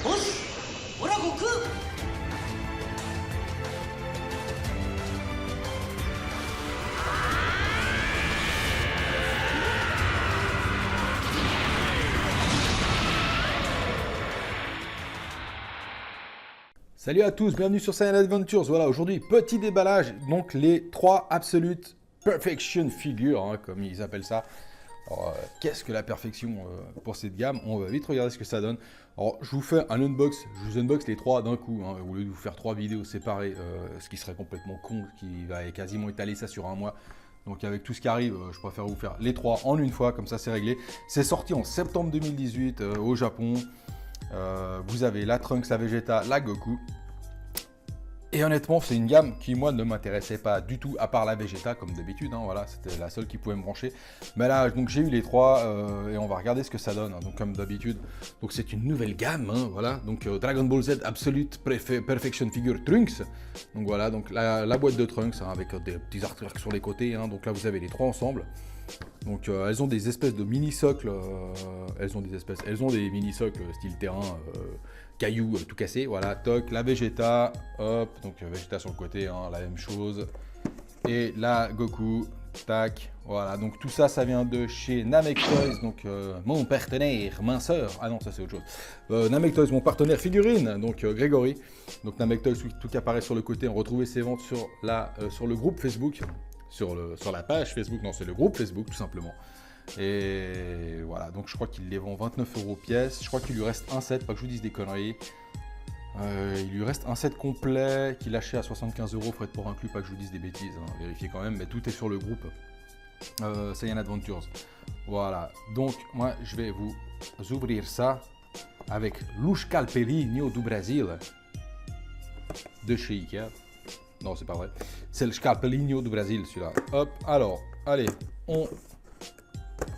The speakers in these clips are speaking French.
Boss, Ora Goku. Salut à tous, bienvenue sur Saiyan Adventures. Voilà, aujourd'hui, petit déballage. Donc, les 3 Absolute Perfection Figures, hein, comme ils appellent ça. Alors, qu'est-ce que la perfection pour cette gamme? On va vite regarder ce que ça donne. Alors, je vous fais un unbox. Je vous unbox les 3 d'un coup, hein, au lieu de vous faire 3 vidéos séparées, ce qui serait complètement con, qui va quasiment étaler ça sur un mois. Donc, avec tout ce qui arrive, je préfère vous faire les 3 en une fois, comme ça, c'est réglé. C'est sorti en septembre 2018 au Japon. Vous avez la Trunks, la Vegeta, la Goku. Et honnêtement, c'est une gamme qui, moi, ne m'intéressait pas du tout, à part la Vegeta, comme d'habitude. Hein, voilà, c'était la seule qui pouvait me brancher. Mais là, donc j'ai eu les 3 et on va regarder ce que ça donne. Hein, donc, comme d'habitude, donc c'est une nouvelle gamme. Hein, voilà, donc Dragon Ball Z Absolute Perfection Figure Trunks. Donc voilà, donc la boîte de Trunks hein, avec des petits artworks sur les côtés. Hein, donc là, vous avez les 3 ensemble. Donc elles ont des espèces de mini-socles, elles ont des mini-socles style terrain, cailloux tout cassé, voilà, toc, la Vegeta, hop, donc Vegeta sur le côté, hein, la même chose, et la Goku, tac, voilà, donc tout ça, ça vient de chez Namek Toys, donc mon partenaire, minceur, ah non, ça c'est autre chose, Namek Toys, mon partenaire figurine, donc Grégory, donc Namek Toys, tout qui apparaît sur le côté, on retrouve ses ventes sur le groupe Facebook, sur la page Facebook, non c'est le groupe Facebook tout simplement. Et voilà, donc je crois qu'il les vend 29 € pièce. Je crois qu'il lui reste un set, pas que je vous dise des conneries. Il lui reste un set complet qu'il achetait à 75 €, frais de port inclus, pas que je vous dise des bêtises, hein, vérifiez quand même, mais tout est sur le groupe Saiyan Adventures. Voilà, donc moi je vais vous ouvrir ça avec le Scalpelino du Brésil de chez Ikea. Non, c'est pas vrai. C'est le Scalpelino du Brésil, celui-là. Hop, alors, allez, on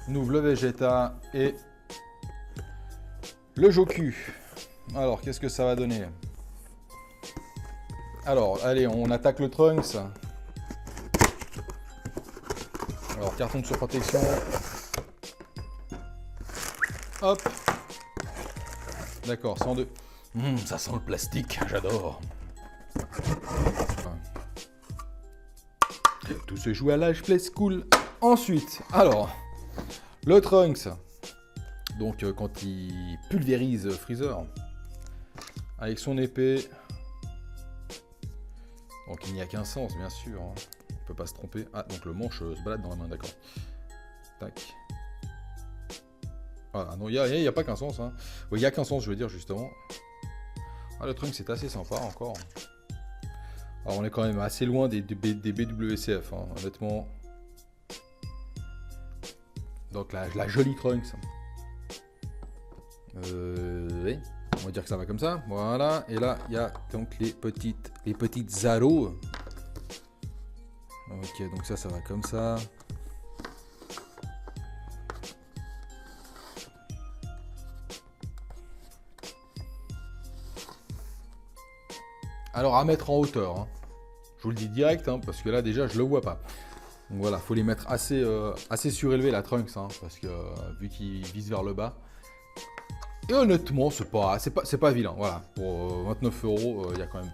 ouvre le Vegeta et le Goku. Alors, qu'est-ce que ça va donner? Alors, allez, on attaque le Trunks. Alors, carton de surprotection. Hop. D'accord, 102. Ça sent le plastique, j'adore. Tout se joue à l'âge play school. Ensuite, alors, le Trunks. Donc, quand il pulvérise Freezer avec son épée. Donc, il n'y a qu'un sens, bien sûr. Hein. On ne peut pas se tromper. Ah, donc le manche se balade dans la main, d'accord. Tac. Voilà, non, il n'y a pas qu'un sens. Hein. Il n'y a qu'un sens, je veux dire, justement. Ah, le Trunks, c'est assez sympa encore. Alors on est quand même assez loin des BWCF, hein, honnêtement. Donc la jolie Trunks. Oui, on va dire que ça va comme ça. Voilà, et là il y a donc les petites Zaro. Ok, donc ça va comme ça. Alors à mettre en hauteur, hein. Je vous le dis direct, hein, parce que là déjà je le vois pas. Donc voilà, faut les mettre assez surélevés la Trunks, hein, parce que vu qu'ils visent vers le bas. Et honnêtement, c'est pas vilain. Voilà, pour 29 €, il y a quand même,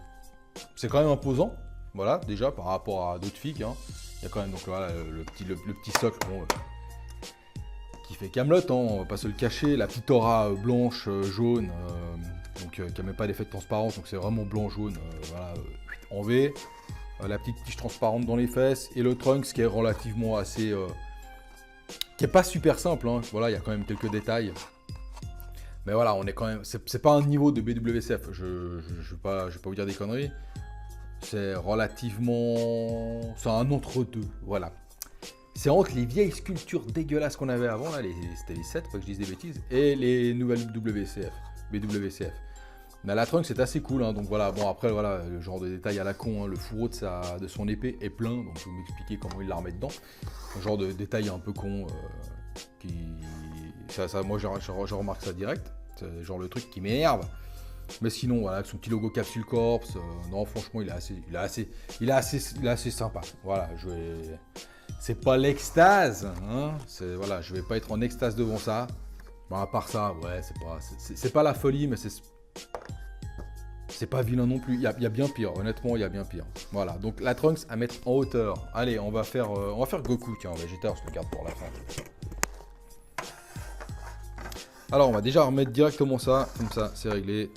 c'est quand même imposant. Voilà, déjà par rapport à d'autres figues, hein. Il y a quand même donc voilà le petit socle, bon, qui fait Camelot, hein, on va pas se le cacher. La petite aura blanche, jaune. Donc qui n'a même pas d'effet de transparence, donc c'est vraiment blanc-jaune, voilà, en V. La petite tige transparente dans les fesses, et le Trunks qui est relativement assez... qui est pas super simple, hein. Voilà, il y a quand même quelques détails. Mais voilà, on est quand même... C'est pas un niveau de BWCF, je vais pas vous dire des conneries. C'est relativement... C'est un entre-deux, voilà. C'est entre les vieilles sculptures dégueulasses qu'on avait avant, là, c'était les 7, pas que je dise des bêtises, et les nouvelles BWCF. Mais la Trunks c'est assez cool, hein, donc voilà, bon après voilà, le genre de détail à la con, hein, le fourreau de son épée est plein, donc je vais vous m'expliquer comment il la remet dedans. Un genre de détail un peu con, moi je remarque ça direct, c'est genre le truc qui m'énerve. Mais sinon voilà, avec son petit logo Capsule Corps, non franchement il est assez sympa. Voilà, c'est pas l'extase, hein, voilà, je vais pas être en extase devant ça. Bon, à part ça, ouais, c'est pas la folie, mais C'est pas vilain non plus. Il y a bien pire. Honnêtement, il y a bien pire. Voilà. Donc la Trunks à mettre en hauteur. Allez, on va faire Goku. Tiens, Vegeta, on se le garde pour la fin. Alors, on va déjà remettre directement ça. Comme ça, c'est réglé.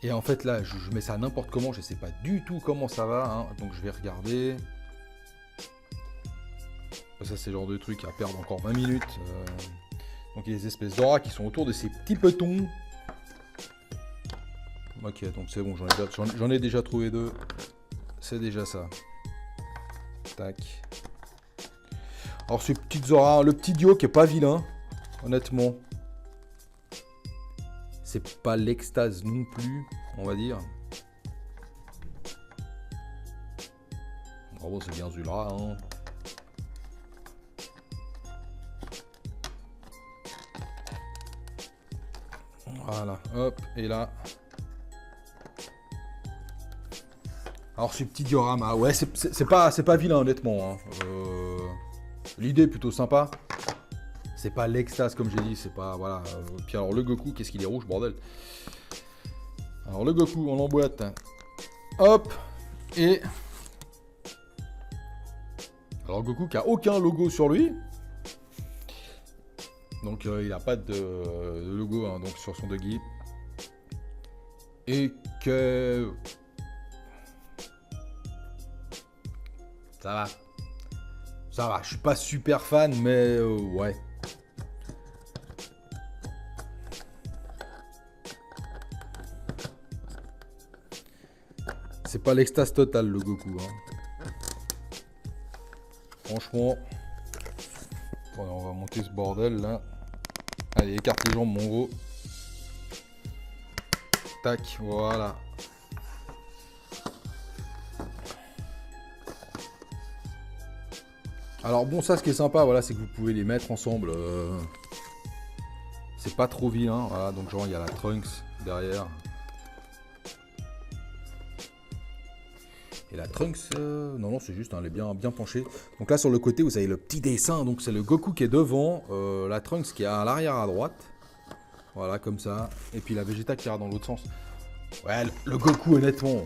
Et en fait, là, je mets ça n'importe comment. Je sais pas du tout comment ça va. Hein. Donc, je vais regarder. Ça, c'est le genre de truc à perdre encore 20 minutes. Donc, il y a des espèces d'aura qui sont autour de ces petits petons. Ok, donc c'est bon. J'en ai déjà trouvé 2. C'est déjà ça. Tac. Alors, ces petites auras. Le petit Dio qui est pas vilain. Honnêtement. C'est pas l'extase non plus, on va dire. Bravo, c'est bien Zulra. Hein. Voilà, hop, et là. Alors, ce petit diorama, ouais, c'est pas vilain, honnêtement. Hein. L'idée est plutôt sympa. C'est pas l'extase comme j'ai dit, c'est pas, voilà. Puis alors le Goku, qu'est-ce qu'il est rouge, bordel. Alors le Goku, on l'emboîte. Hop. Et... alors Goku qui a aucun logo sur lui. Donc il n'a pas de logo hein, donc, sur son Doggy. Et que... ça va. Ça va, je suis pas super fan, mais ouais. C'est pas l'extase totale le Goku. Hein. Franchement. Bon, on va monter ce bordel là. Allez, écarte les jambes mon gros. Tac, voilà. Alors bon, ça ce qui est sympa, voilà, c'est que vous pouvez les mettre ensemble. C'est pas trop vilain. Voilà, donc genre il y a la Trunks derrière. Et la Trunks, non, c'est juste, hein, elle est bien penchée. Donc là, sur le côté, vous avez le petit dessin. Donc c'est le Goku qui est devant, la Trunks qui est à l'arrière à droite. Voilà, comme ça. Et puis la Vegeta qui ira dans l'autre sens. Ouais, le Goku, honnêtement.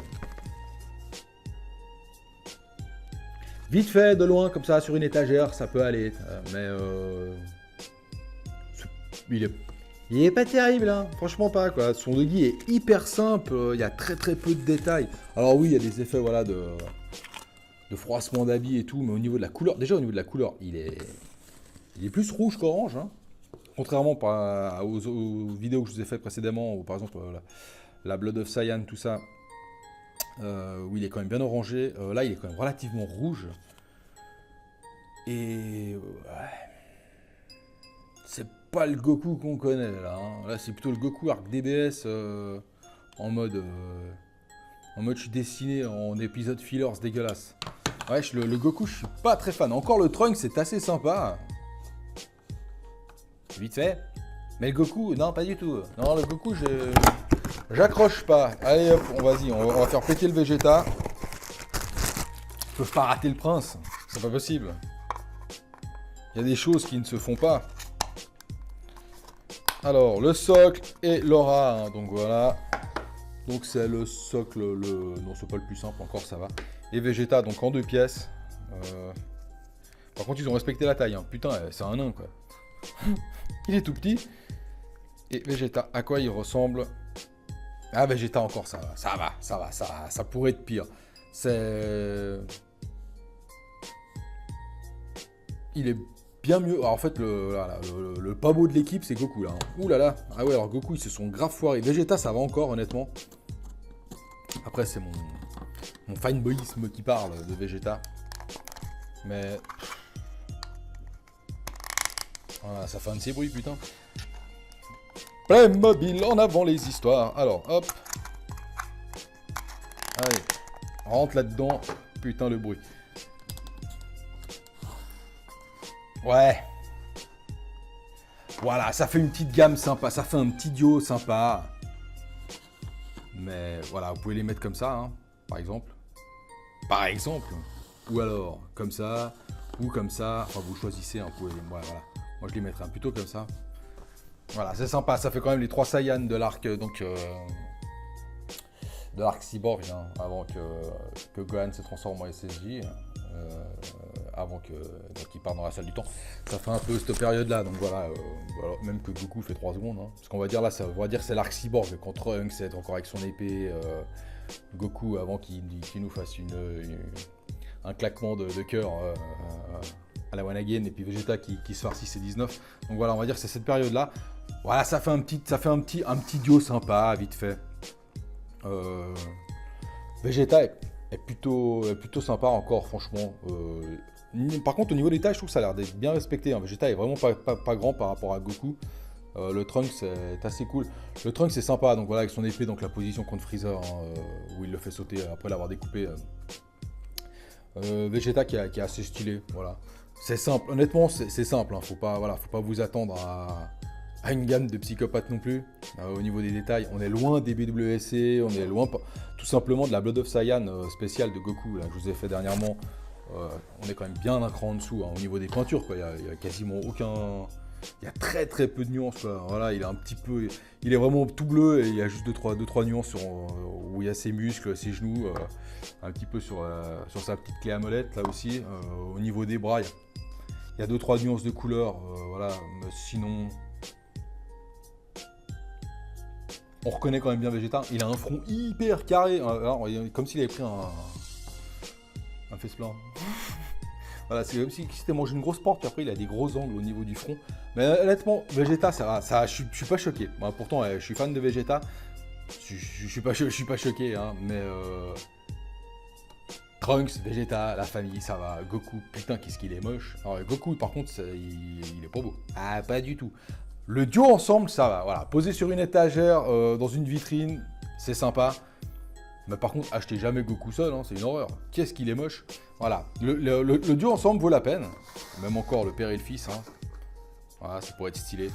Vite fait, de loin, comme ça, sur une étagère, ça peut aller. Mais il est pas terrible, hein. Franchement pas, quoi. Son Doggy est hyper simple, il y a très peu de détails. Alors oui, il y a des effets, voilà, de froissement d'habits et tout, mais au niveau de la couleur, déjà au niveau de la couleur, il est plus rouge qu'orange, hein. Contrairement aux vidéos que je vous ai fait précédemment, ou par exemple la Blood of Saiyan, tout ça, où il est quand même bien orangé. Là, il est quand même relativement rouge. Et ouais. C'est pas le Goku qu'on connaît là. Hein. Là, c'est plutôt le Goku Arc DBS en mode je suis dessiné en épisode fillers dégueulasse. Ouais, le Goku, je suis pas très fan. Encore le Trunks, c'est assez sympa. Vite fait. Mais le Goku, non, pas du tout. Non, le Goku, j'accroche pas. Allez hop, on va faire péter le Vegeta. Ils peuvent pas rater le prince. C'est pas possible. Il y a des choses qui ne se font pas. Alors, le socle et l'aura, hein, donc voilà. Donc c'est le socle, non c'est pas le plus simple, encore ça va. Et Vegeta, donc en 2 pièces. Par contre, ils ont respecté la taille, hein. Putain, c'est un nain, quoi. Il est tout petit. Et Vegeta, à quoi il ressemble? Ah, Vegeta encore, ça va, ça pourrait être pire. Il est bien mieux. Alors, en fait, le pas beau de l'équipe, c'est Goku là. Hein. Ouh là là. Ah ouais, alors Goku, ils se sont grave foirés. Vegeta, ça va encore, honnêtement. Après, c'est mon fanboyisme qui parle de Vegeta. Mais. Voilà, ça fait un de ces bruits, putain. Playmobil, en avant les histoires. Alors, hop. Allez. Rentre là-dedans. Putain, le bruit. Ouais. Voilà, ça fait une petite gamme sympa. Ça fait un petit duo sympa. Mais voilà, vous pouvez les mettre comme ça, hein, par exemple. Par exemple. Ou alors, comme ça. Ou comme ça. Enfin, vous choisissez. Hein, vous pouvez, voilà. Moi, je les mettrai plutôt comme ça. Voilà, c'est sympa, ça fait quand même les 3 Saiyans de l'arc, donc de l'arc cyborg, hein, avant que Gohan se transforme en SSJ, avant qu'il parte dans la salle du temps. Ça fait un peu cette période-là, donc voilà, même que Goku fait 3 secondes, hein, parce qu'on va dire là, on va dire c'est l'arc cyborg, quand Trunks est encore avec son épée, Goku avant qu'il nous fasse un claquement de cœur à la One Again, et puis Vegeta qui se farcit ses 19. Donc voilà, on va dire que c'est cette période-là. Voilà, ça fait un petit duo sympa, vite fait. Vegeta est plutôt sympa encore, franchement. Par contre, au niveau des tailles, je trouve que ça a l'air d'être bien respecté, hein. Vegeta est vraiment pas grand par rapport à Goku. Le Trunks est assez cool. Le Trunks c'est sympa, donc voilà, avec son épée, donc la position contre Freezer, hein, où il le fait sauter après l'avoir découpé. Vegeta qui est assez stylé, voilà. C'est simple, honnêtement, c'est simple, hein. Faut pas vous attendre à une gamme de psychopathes non plus. Au niveau des détails, on est loin des BWC, on est loin tout simplement de la Blood of Saiyan spéciale de Goku, là, que je vous ai fait dernièrement. On est quand même bien un cran en dessous, hein, au niveau des peintures, quoi. Il y a quasiment aucun... Il y a très peu de nuances, quoi. Voilà, il est vraiment tout bleu, et il y a juste 2-3 nuances où il y a ses muscles, ses genoux, un petit peu sur sa petite clé à molette, là aussi. Au niveau des bras, il y a 2-3 nuances de couleur, voilà. Mais sinon, on reconnaît quand même bien Vegeta. Il a un front hyper carré, alors, comme s'il avait pris un face-plant. Voilà, c'est comme si c'était mangé une grosse porte, puis après il a des gros angles au niveau du front. Mais honnêtement, Vegeta, je suis pas choqué. Bon, pourtant, je suis fan de Vegeta. Je suis pas choqué, hein, mais Trunks, Vegeta, la famille, ça va. Goku, putain, qu'est-ce qu'il est moche. Alors, Goku, par contre, il est pas beau. Ah, pas du tout. Le duo ensemble, ça va. Voilà, posé sur une étagère, dans une vitrine, c'est sympa. Mais par contre, achetez jamais Goku seul, hein, c'est une horreur. Qu'est-ce qu'il est moche. Voilà, le duo ensemble vaut la peine. Même encore le père et le fils, hein. Voilà, c'est pour être stylé.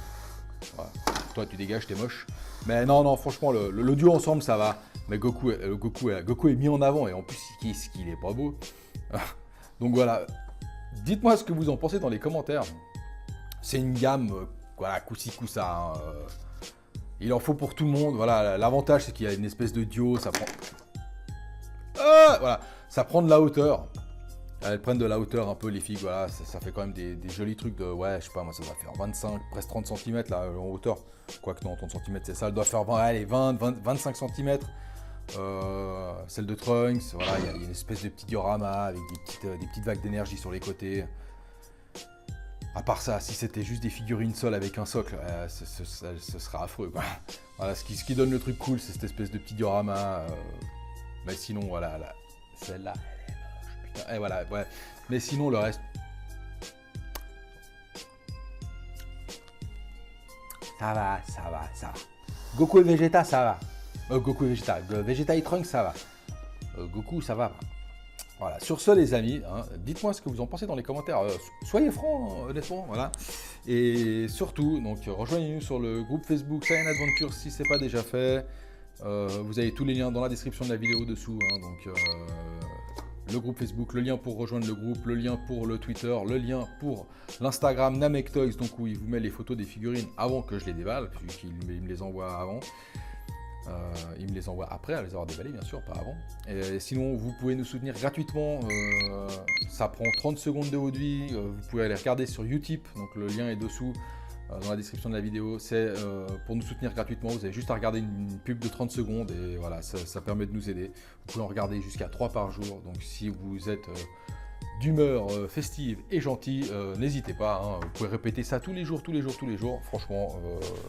Voilà. Toi, tu dégages, t'es moche. Mais non, franchement, le duo ensemble, ça va. Mais Goku est mis en avant, et en plus, qu'est-ce qu'il est pas beau. Donc voilà, dites-moi ce que vous en pensez dans les commentaires. C'est une gamme, voilà, coup-ci, coup-ça, hein. Il en faut pour tout le monde. Voilà, l'avantage, c'est qu'il y a une espèce de duo, ça prend... voilà, ça prend de la hauteur. Elles prennent de la hauteur un peu, les filles, voilà, ça fait quand même des jolis trucs de, ouais, je sais pas, moi ça doit faire 25, presque 30 cm là, en hauteur. Quoique non, 30 cm c'est ça, elle doit faire 25 cm. Celle de Trunks, voilà, il y a une espèce de petit diorama avec des petites vagues d'énergie sur les côtés. À part ça, si c'était juste des figurines seules avec un socle, ce serait affreux, quoi. Voilà, ce qui donne le truc cool, c'est cette espèce de petit diorama. Mais sinon, voilà, celle-là, elle est moche, putain. Et voilà, ouais. Mais sinon, le reste... Ça va. Goku et Vegeta, ça va. Goku et Vegeta. Vegeta et Trunks, ça va. Goku, ça va. Voilà, sur ce les amis, hein, dites-moi ce que vous en pensez dans les commentaires, soyez francs, honnêtement, voilà. Et surtout, donc rejoignez-nous sur le groupe Facebook Saiyan Adventure si ce n'est pas déjà fait. Vous avez tous les liens dans la description de la vidéo dessous, hein, donc le groupe Facebook, le lien pour rejoindre le groupe, le lien pour le Twitter, le lien pour l'Instagram Namek Toys, donc où il vous met les photos des figurines avant que je les déballe, puisqu'il me les envoie avant. Il me les envoie après, à les avoir déballés bien sûr, pas avant. Et sinon, vous pouvez nous soutenir gratuitement, ça prend 30 secondes de votre vie, vous pouvez aller regarder sur Utip, donc le lien est dessous dans la description de la vidéo. C'est pour nous soutenir gratuitement, vous avez juste à regarder une pub de 30 secondes et voilà, ça permet de nous aider. Vous pouvez en regarder jusqu'à 3 par jour, donc si vous êtes d'humeur festive et gentille, n'hésitez pas, hein, vous pouvez répéter ça tous les jours, franchement,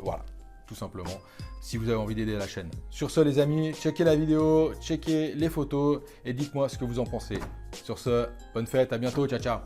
voilà. Tout simplement, si vous avez envie d'aider la chaîne. Sur ce les amis, checkez la vidéo, checkez les photos et dites-moi ce que vous en pensez. Sur ce, bonne fête, à bientôt, ciao ciao.